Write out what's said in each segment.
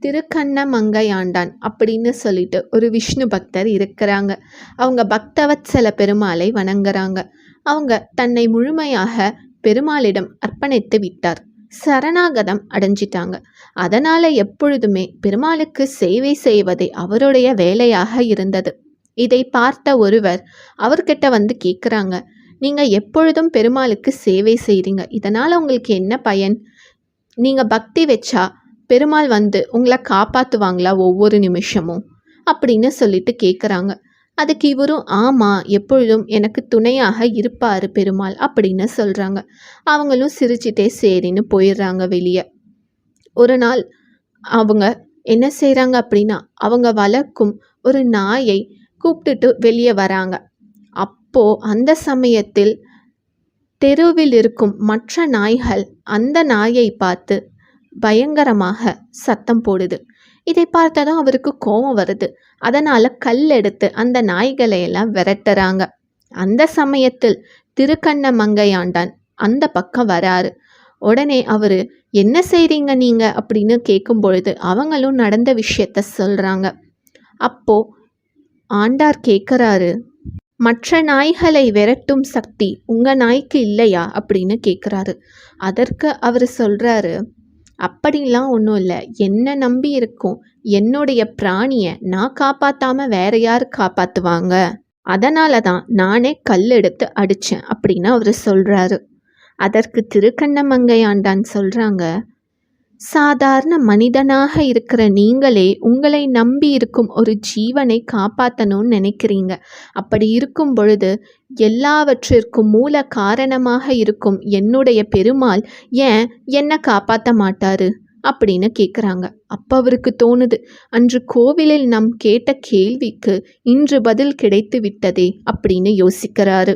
திருக்கண்ணமங்கையாண்டான் அப்படின்னு சொல்லிட்டு ஒரு விஷ்ணு பக்தர் இருக்கிறாங்க. அவங்க பக்தவத்சல பெருமாளை வணங்குறாங்க. அவங்க தன்னை முழுமையாக பெருமாளிடம் அர்ப்பணித்து விட்டார். சரணாகதம் அடைஞ்சிட்டாங்க. அதனால எப்பொழுதுமே பெருமாளுக்கு சேவை செய்வதே அவருடைய வேலையாக இருந்தது. இதை பார்த்த ஒருவர் அவர்கிட்ட வந்து கேட்குறாங்க, நீங்கள் எப்பொழுதும் பெருமாளுக்கு சேவை செய்கிறீங்க, இதனால் உங்களுக்கு என்ன பயன்? நீங்கள் பக்தி வச்சா பெருமாள் வந்து உங்களை காப்பாற்றுவாங்களா ஒவ்வொரு நிமிஷமும் அப்படின்னு சொல்லிட்டு கேட்குறாங்க. அதுக்கு இவரும் ஆமாம், எப்பொழுதும் எனக்கு துணையாக இருப்பார் பெருமாள் அப்படின்னு சொல்கிறாங்க. அவங்களும் சிரிச்சிட்டே சரின்னு போயிடுறாங்க வெளியே. ஒரு நாள் அவங்க என்ன செய்கிறாங்க அப்படின்னா, அவங்க வளர்க்கும் ஒரு நாயை கூப்பிட்டுட்டு வெளியே வராங்க. அப்போது அந்த சமயத்தில் தெருவில் இருக்கும் மற்ற நாய்கள் அந்த நாயை பார்த்து பயங்கரமாக சத்தம் போடுது. இதை பார்த்ததும் அவருக்கு கோபம் வருது. அதனால் கல் எடுத்து அந்த நாய்களை எல்லாம் விரட்டுறாங்க. அந்த சமயத்தில் திருக்கண்ணமங்கையாண்டான் அந்த பக்கம் வராரு. உடனே அவர் என்ன செய்கிறீங்க நீங்கள் அப்படின்னு கேட்கும் பொழுது அவங்களும் நடந்த விஷயத்த சொல்கிறாங்க. அப்போது ஆண்டார் கேட்குறாரு, மற்ற நாய்களை விரட்டும் சக்தி உங்கள் நாய்க்கு இல்லையா அப்படின்னு கேட்குறாரு. அதற்கு அவர் சொல்கிறாரு, அப்படிலாம் ஒன்றும் இல்லை, என்னை நம்பி இருக்கும் என்னுடைய பிராணியை நான் காப்பாற்றாமல் வேற யார் காப்பாற்றுவாங்க, அதனால தான் நானே கல் எடுத்து அடித்தேன் அப்படின்னு அவர் சொல்கிறாரு. அதற்கு திருக்கண்ணமங்கையாண்டான் சொல்கிறாங்க, சாதாரண மனிதனாக இருக்கிற நீங்களே உங்களை நம்பி இருக்கும் ஒரு ஜீவனை காப்பாற்றணும்னு நினைக்கிறீங்க. அப்படி இருக்கும் பொழுது எல்லாவற்றிற்கும் மூல காரணமாக இருக்கும் என்னுடைய பெருமாள் ஏன் என்னை காப்பாற்ற மாட்டாரு அப்படின்னு கேட்குறாங்க. அப்போ அவருக்கு தோணுது, அன்று கோவிலில் நாம் கேட்ட கேள்விக்கு இன்று பதில் கிடைத்து விட்டதே அப்படின்னு யோசிக்கிறாரு.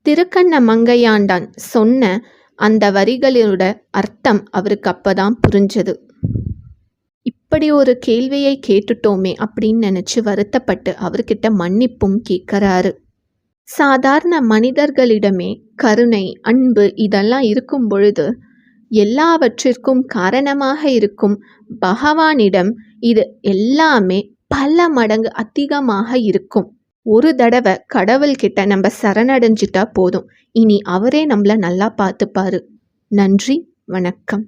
திருக்கண்ணமங்கையாண்டான் சொன்ன அந்த வரிகளோட அர்த்தம் அவருக்கு அப்பதான் புரிஞ்சது. இப்படி ஒரு கேள்வியை கேட்டுட்டோமே அப்படின்னு நினச்சி வருத்தப்பட்டு அவர்கிட்ட மன்னிப்பும் கேட்குறாரு. சாதாரண மனிதர்களிடமே கருணை, அன்பு இதெல்லாம் இருக்கும் பொழுது எல்லாவற்றிற்கும் காரணமாக இருக்கும் பகவானிடம் இது எல்லாமே பல மடங்கு அதிகமாக இருக்கும். ஒரு தடவை கடவுள்கிட்ட நம்ம சரணடைஞ்சிட்டா போதும், இனி அவரே நம்மளை நல்லா பார்த்துப்பாரு. நன்றி, வணக்கம்.